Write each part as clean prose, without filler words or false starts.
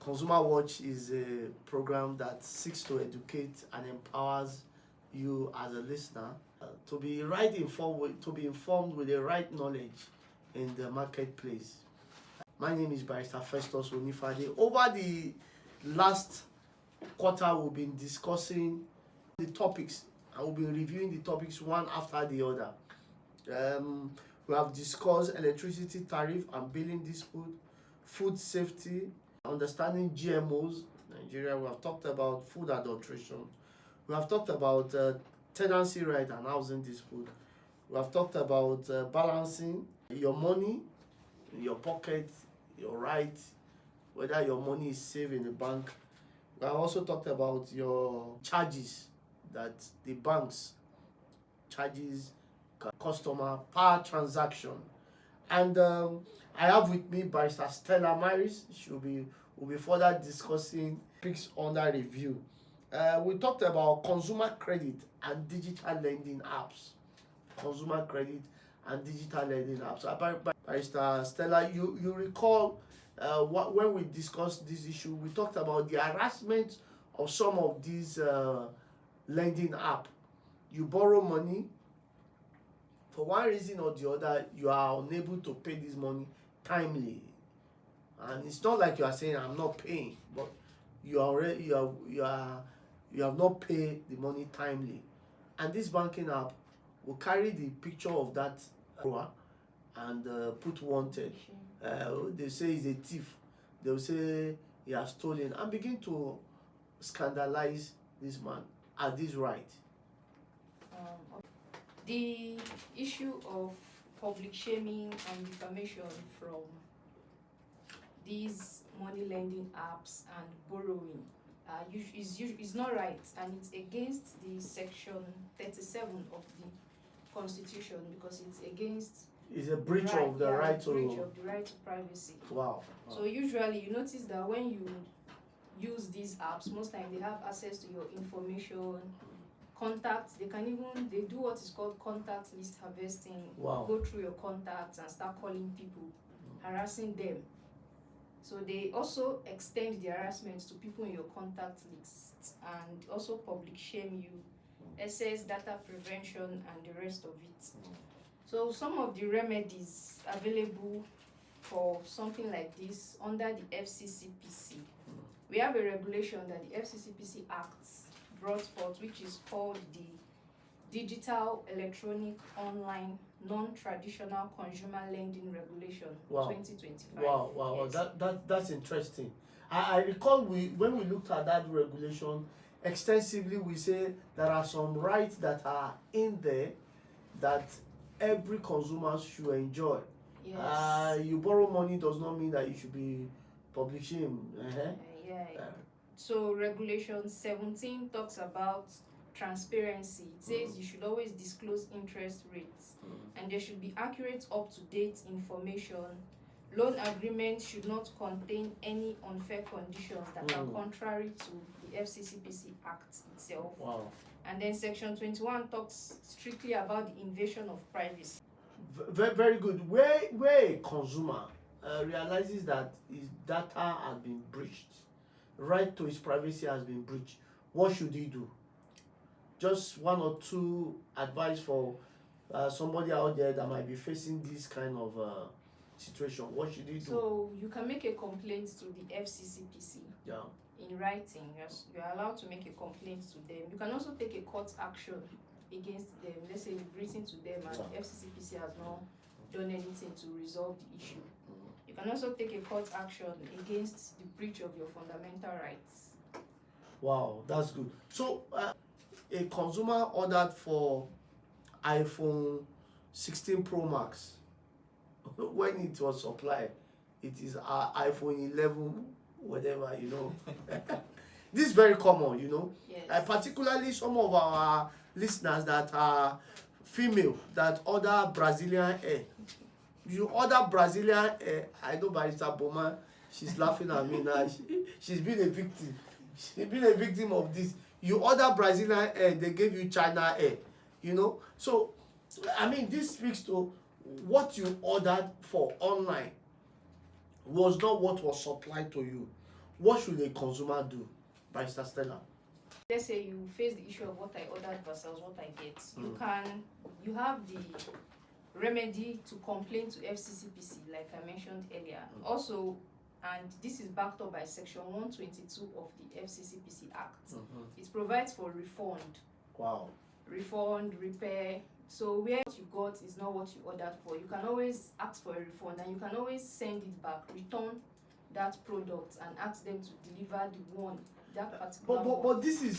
Consumer Watch is a program that seeks to educate and empowers you as a listener to be to be informed with the right knowledge in the marketplace. My name is Barrister Festus Onifade. Over the last quarter, we've been discussing the topics and we've been reviewing the topics one after the other. We have discussed electricity tariff and billing dispute, food safety, understanding GMOs. Nigeria, we have talked about food adulteration. We have talked about tenancy right and housing dispute. We have talked about balancing your money in your pocket, your right, whether your money is safe in the bank. We have also talked about your charges that the banks charges customer per transaction. And I have with me Barrister Stella Maris. Will be further discussing picks under review. We talked about consumer credit and digital lending apps. Consumer credit and digital lending apps. Barrister Stella, you recall when we discussed this issue, we talked about the harassment of some of these lending apps. You borrow money, for one reason or the other, you are unable to pay this money timely. And it's not like you are saying I'm not paying, but you have not paid the money timely. And this banking app will carry the picture of that borrower and put wanted. They say he's a thief. They'll say he has stolen and begin to scandalize this man. Are this right? The issue of public shaming and defamation from these money lending apps and borrowing is not right, and it's against the section 37 of the Constitution, because it's a breach of the right to privacy. Wow. So usually you notice that when you use these apps, most times they have access to your information, contacts. They do what is called contact list harvesting. Wow. Go through your contacts and start calling people, harassing them. So they also extend the harassment to people in your contact list and also public shame you, access data prevention and the rest of it. So some of the remedies available for something like this under the FCCPC. We have a regulation that the FCCPC Act brought forth, which is called the Digital Electronic Online Non-Traditional Consumer Lending Regulation 2025. Wow. Yes. That's interesting. I recall when we looked at that regulation extensively, we say there are some rights that are in there that every consumer should enjoy. Yes. You borrow money does not mean that you should be public shame. So Regulation 17 talks about transparency. It says you should always disclose interest rates, and there should be accurate, up-to-date information. Loan agreements should not contain any unfair conditions that are contrary to the FCCPC Act itself. Wow. And then Section 21 talks strictly about the invasion of privacy. Very good. Where a consumer realizes that his data has been breached, right to his privacy has been breached, what should he do? Just one or two advice for somebody out there that might be facing this kind of situation. What should he do? So you can make a complaint to the FCCPC. Yeah. In writing, you're allowed to make a complaint to them. You can also take a court action against them. Let's say you've written to them and the FCCPC has not done anything to resolve the issue. You can also take a court action against the breach of your fundamental rights. Wow, that's good. So a consumer ordered for iPhone 16 Pro Max. When it was supplied, it is iPhone 11, whatever, This is very common, Yes. Particularly some of our listeners that are female that order Brazilian hair. You order Brazilian hair. I know Barrister Boma, she's laughing at me now. She's been a victim. She's been a victim of this. You order Brazilian hair, they give you China hair. So this speaks to what you ordered for online was not what was supplied to you. what should a consumer do, Barrister Stella? Let's say you face the issue of what I ordered versus what I get. You have the remedy to complain to FCCPC, like I mentioned earlier. Also, and this is backed up by Section 122 of the FCCPC Act. It provides for refund. Wow. Refund, repair. So where what you got is not what you ordered for, you can always ask for a refund, and you can always send it back, return that product, and ask them to deliver the one, that particular one. But this is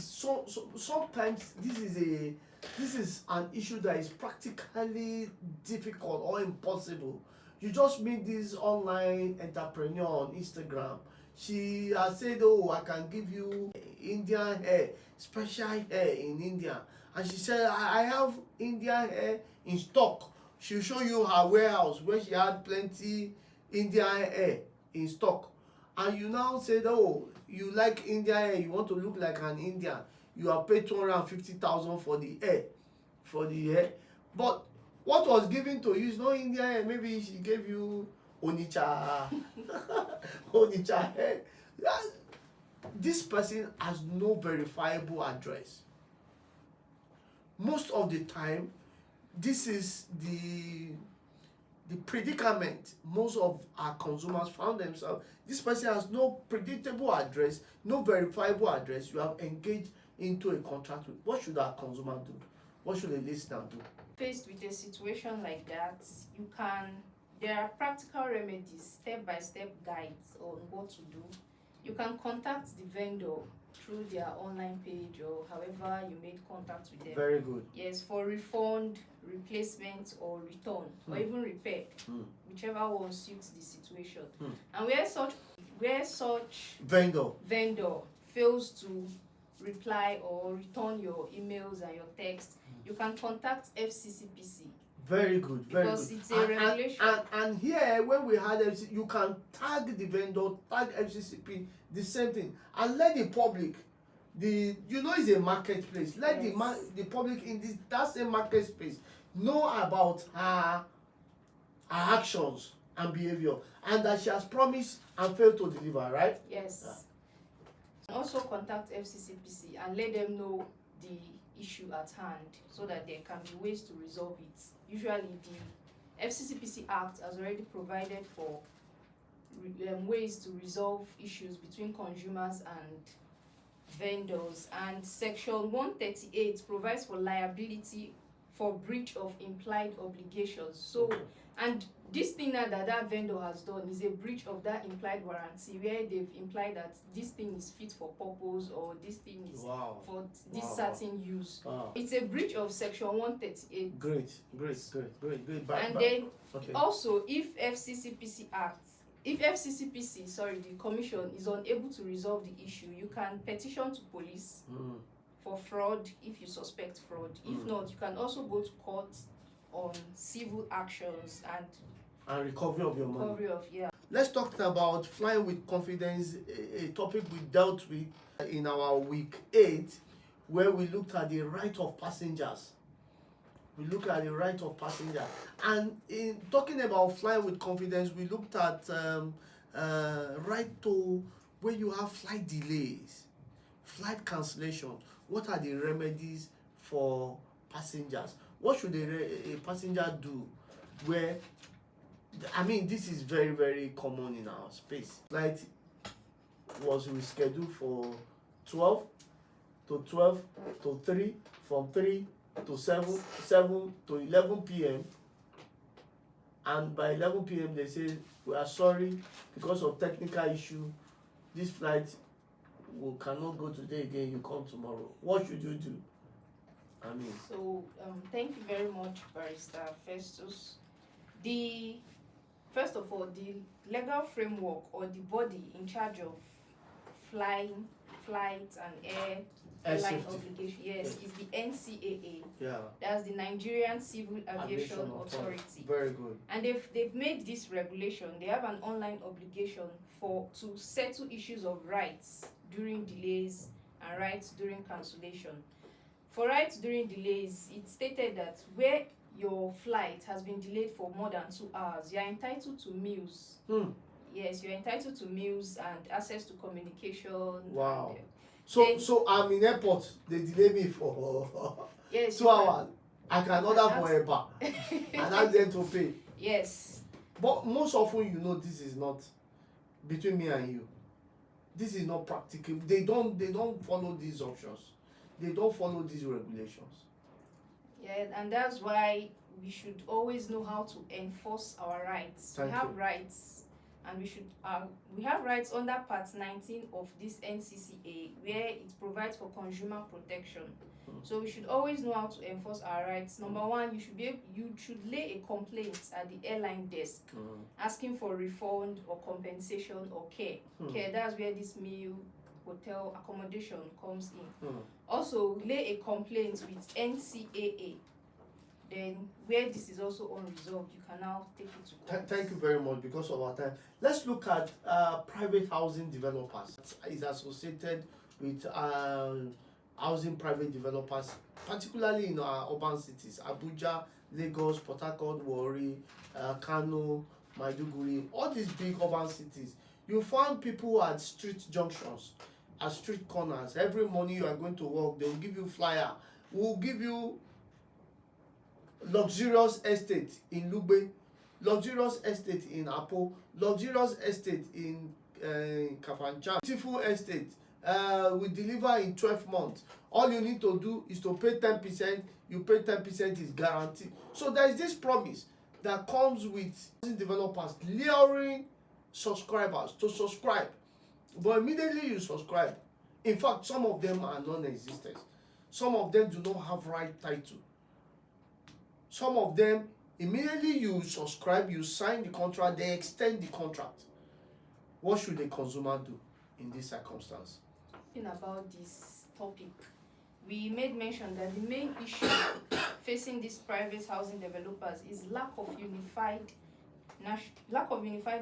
sometimes this is an issue that is practically difficult or impossible. You just meet this online entrepreneur on Instagram. She has said, "Oh, I can give you Indian hair, special hair in India." And she said, I have Indian hair in stock. She'll show you her warehouse where she had plenty Indian hair in stock. And you now said, "Oh, you like Indian hair, you want to look like an Indian. You are paid 250,000 for the hair. But what was given to you is not Indian hair. Maybe she gave you Onitsha, Onitsha hair." This person has no verifiable address. Most of the time, this is the predicament most of our consumers found themselves. This person has no predictable address, no verifiable address. You have engaged into a contract with. What should our consumer do? What should a listener do? Faced with a situation like that, there are practical remedies, step-by-step guides on what to do. You can contact the vendor through their online page or however you made contact with them. Very good. Yes, for refund, replacement, or return, or even repair, whichever one suits the situation. And where such vendor fails to reply or return your emails and your text, you can contact FCCPC. Very good, very because good. Because it's a regulation. And here, when we had FCCP, you can tag the vendor, tag FCCP, the same thing, and let the public, it's a marketplace. Let the public in that same market space know about her actions and behavior, and that she has promised and failed to deliver, right? Yes. Yeah. Also contact FCCPC and let them know the issue at hand so that there can be ways to resolve it. Usually the FCCPC Act has already provided for ways to resolve issues between consumers and vendors, and Section 138 provides for liability for breach of implied obligations. So, and this thing that vendor has done is a breach of that implied warranty, where they've implied that this thing is fit for purpose or this thing is for this certain use. It's a breach of Section 138. Great. And then also, if the commission is unable to resolve the issue, you can petition to police for fraud if you suspect fraud. If not, you can also go to court on civil actions and recovery of your money. Let's talk about flying with confidence, a topic we dealt with in our week 8, where we looked at the right of passengers. And in talking about flying with confidence, we looked at right to where you have flight delays, flight cancellation. What are the remedies for passengers? What should a passenger do where, this is very, very common in our space. Flight was rescheduled for 12 to 3, from 3 to 7 to 11 p.m. And by 11 p.m. they say, "We are sorry, because of technical issue, this flight cannot go today again, you come tomorrow." What should you do? So thank you very much, Barrister Festus. First of all, the legal framework or the body in charge of flight and airline obligation, is the NCAA. That's the Nigerian Civil Aviation Authority. Very good. And they've made this regulation. They have an online obligation to settle issues of rights during delays and rights during cancellation. For rights during delays, it's stated that where your flight has been delayed for more than 2 hours, you are entitled to meals. Yes, you're entitled to meals and access to communication. Wow. And, So I'm in airport, they delay me for yes, 2 hours. I can order for ask- a bar and ask them to pay. Yes. But most often, you know, this is not between me and you. This is not practical. They don't follow these options. They don't follow these regulations. Yeah, and that's why we should always know how to enforce our rights. Thank we have you. rights, and we have rights under Part 19 of this NCCA, where it provides for consumer protection. So we should always know how to enforce our rights. Number one, you should lay a complaint at the airline desk asking for refund or compensation or care. Care, that's where this meal, hotel accommodation comes in. Also, lay a complaint with NCAA. Then, where this is also unresolved, you can now take it to court. Thank you very much. Because of our time, let's look at private housing developers. Is associated with housing private developers, particularly in our urban cities: Abuja, Lagos, Port Harcourt, Warri, Kano, Maiduguri. All these big urban cities, you find people at street junctions, at street corners. Every morning you are going to work, they will give you flyer. We will give you luxurious estate in Lugbe, luxurious estate in Apo, luxurious estate in Kafanchan, beautiful estate. We deliver in 12 months. All you need to do is to pay 10%. You pay 10% is guaranteed. So there is this promise that comes with developers luring subscribers to subscribe. But immediately you subscribe, in fact, some of them are non-existent. Some of them do not have right title. Some of them, immediately you subscribe, you sign the contract, they extend the contract. What should the consumer do in this circumstance? Talking about this topic, we made mention that the main issue facing these private housing developers is lack of unified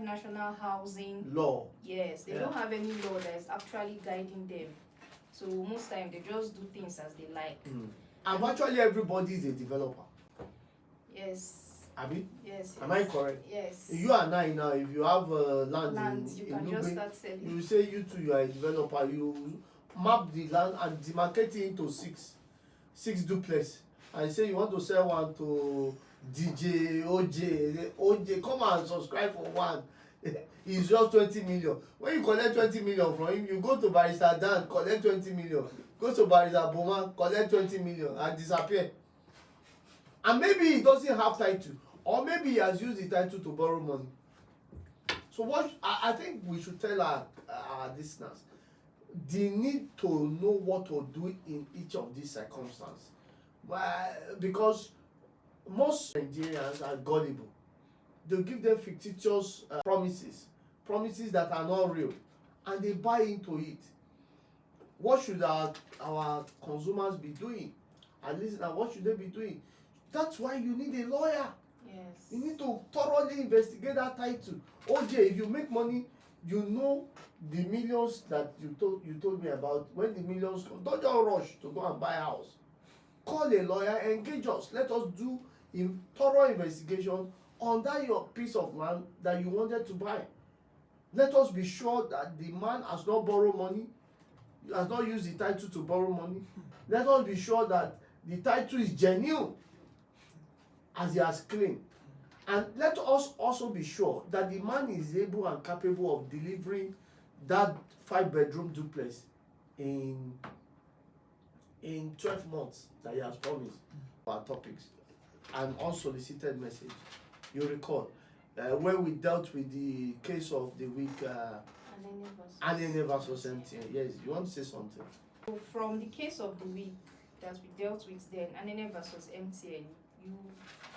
national housing law. Yes, they don't have any law that is actually guiding them. So most time they just do things as they like. And virtually everybody is a developer. Yes. Abi? Yes. Am I correct? Yes. You and I now, if you have land you in can Lugbe, just start selling. you say you too, you are a developer. You map the land and demarcate it into six duplex, and say you want to sell one to DJ OJ, come and subscribe for one. It's just 20 million. When you collect 20 million from him, you go to Barrister Dan, collect 20 million. Go to Barrister Boma, collect 20 million and disappear. And maybe he doesn't have title, or maybe he has used the title to borrow money. So what I think we should tell our listeners, they need to know what to do in each of these circumstances. Because most Nigerians are gullible. They give them fictitious promises that are not real, and they buy into it. What should our consumers be doing? At least now, what should they be doing? That's why you need a lawyer. Yes. You need to thoroughly investigate that title. OJ, if you make money, you know the millions that you told me about. When the millions come, don't just rush to go and buy a house. Call a lawyer, engage us. Let us do a thorough investigation on that your piece of land that you wanted to buy. Let us be sure that the man has not borrowed money, has not used the title to borrow money. Let us be sure that the title is genuine, as he has claimed. And let us also be sure that the man is able and capable of delivering that 5-bedroom duplex in 12 months that he has promised. Our topics, an unsolicited message. You recall when we dealt with the case of the week, Anene versus MTN. Yes, you want to say something? From the case of the week that we dealt with then, Anene versus MTN,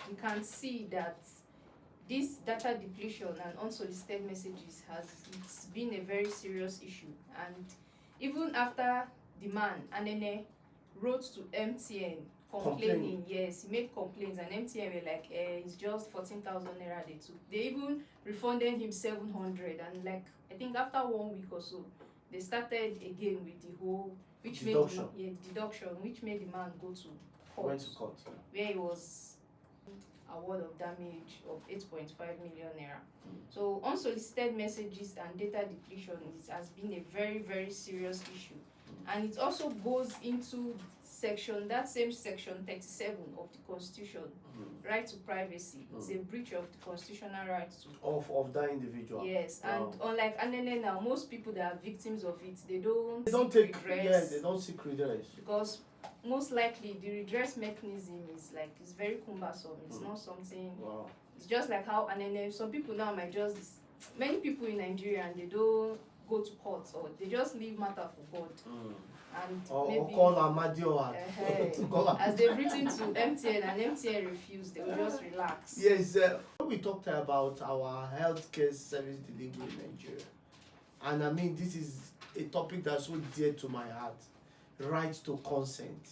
you can see that this data depletion and unsolicited messages it's been a very serious issue. And even after the man, Anene, wrote to MTN complaining, yes, he made complaints, and MTN were like, it's just 14,000 naira they took. They even refunded him 700, and like I think after 1 week or so, they started again with the whole deduction, which made the man go to court, Went to court, where he was award of damage of 8.5 million naira. So unsolicited messages and data depletion has been a very, very serious issue. And it also goes into that same section 37 of the Constitution, right to privacy. It's a breach of the constitutional right to of that individual. Yes, Wow. and unlike Anene now, most people that are victims of it, they don't take redress. Yeah, they don't seek redress. Because most likely the redress mechanism is it's very cumbersome. It's not something. Wow. It's just like how some people now might many people in Nigeria, and they don't go to court, or they just leave matter for God. And maybe call Amadio as they've written to MTN and MTN refused, they will just relax. Yes, we talked about our healthcare service delivery in Nigeria, and I mean this is a topic that's so dear to my heart: right to consent,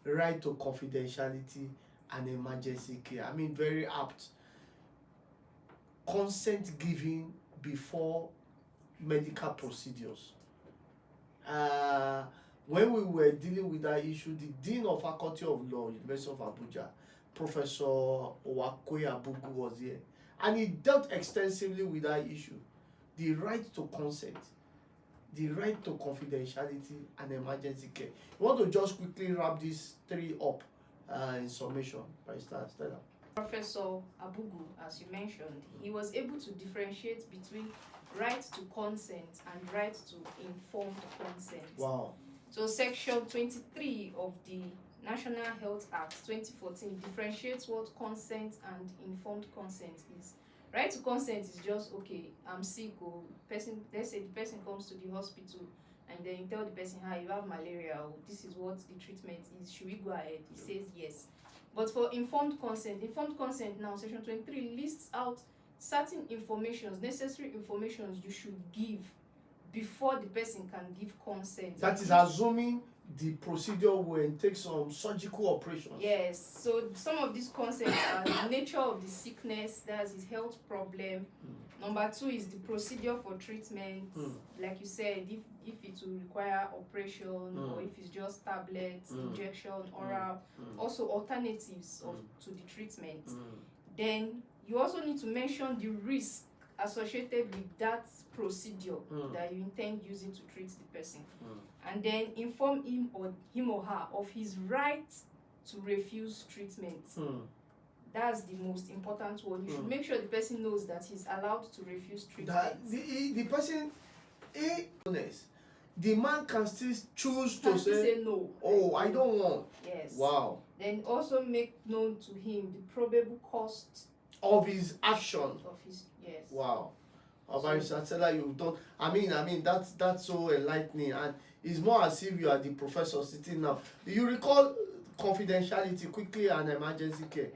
right to confidentiality, and emergency care. I mean, very apt. Consent giving before medical procedures. When we were dealing with that issue, the Dean of Faculty of Law, University of Abuja, Professor Owakoya Abugu, was here, and he dealt extensively with that issue: the right to consent, the right to confidentiality, and emergency care. You want to just quickly wrap these three up in summation, Pastor Stella? Professor Abugu, as you mentioned, he was able to differentiate between right to consent and right to informed consent. Wow. So Section 23 of the National Health Act 2014 differentiates what consent and informed consent is. Right to consent is just, okay, I'm sick, or let's say the person comes to the hospital, and then you tell the person, hi, you have malaria, or this is what the treatment is, should we go ahead? He says yes. But for informed consent now, Section 23 lists out certain necessary informations you should give before the person can give consent. That is assuming the procedure will take some surgical operations. Yes. So some of these consents are the nature of the sickness, that's his health problem. Number 2 is the procedure for treatment. Like you said, if it will require operation, or if it's just tablets, injection, oral. Also alternatives to the treatment. Then you also need to mention the risk associated with that procedure that you intend using to treat the person. And then inform him or her of his right to refuse treatment. That's the most important one. You should make sure the person knows that he's allowed to refuse treatment. That the person, the man can still choose to say no. Oh, I don't want. Yes. Wow. Then also make known to him the probable cost of his action. Yes. Wow. You've done. I mean that's so enlightening, and it's more as if you are the professor sitting now. Do you recall confidentiality quickly and emergency care?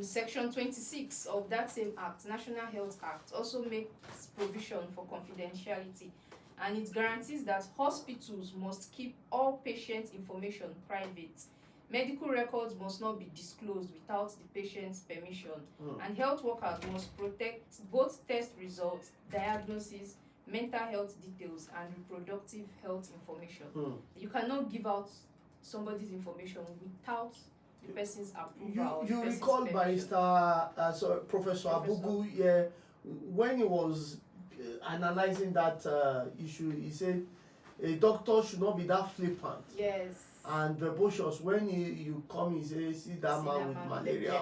Section 26 of that same act, National Health Act, also makes provision for confidentiality, and it guarantees that hospitals must keep all patient information private. Medical records must not be disclosed without the patient's permission, and health workers must protect both test results, diagnosis, mental health details, and reproductive health information. You cannot give out somebody's information without the person's approval. You recall Professor Abugu, when he was analyzing that issue, he said a doctor should not be that flippant. Yes. And precocious when you come, he say, see that man with malaria,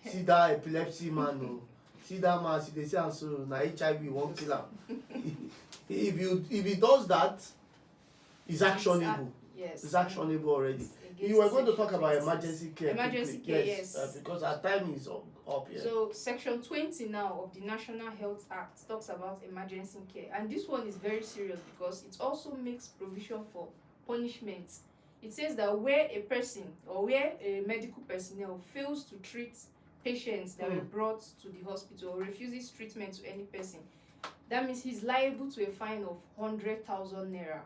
see that epilepsy man, see that man, see they say, and so na HIV won't kill him. If he does that, it's actionable. Yes. It's actionable already. You were going to talk about emergency care. Emergency care, yes. Because our time is up here. So Section 20 now of the National Health Act talks about emergency care, and this one is very serious because it also makes provision for punishments. It says that where a person or where a medical personnel fails to treat patients that were brought to the hospital or refuses treatment to any person, that means he's liable to a fine of 100,000 naira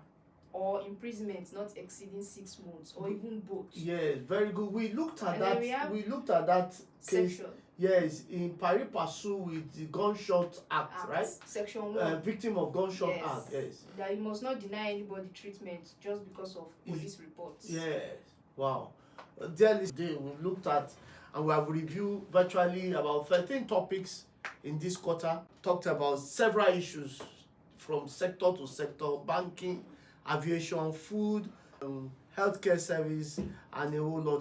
or imprisonment not exceeding 6 months, or even both. Yes, very good. We looked at and that case. Section. Yes, in pari passu with the Gunshot Act, right? Section 1. Victim of Gunshot Act, yes. That you must not deny anybody treatment just because of police reports. Yes. Wow. Today we've looked at and we have reviewed virtually about 13 topics in this quarter, talked about several issues from sector to sector: banking, aviation, food, healthcare service, and a whole lot.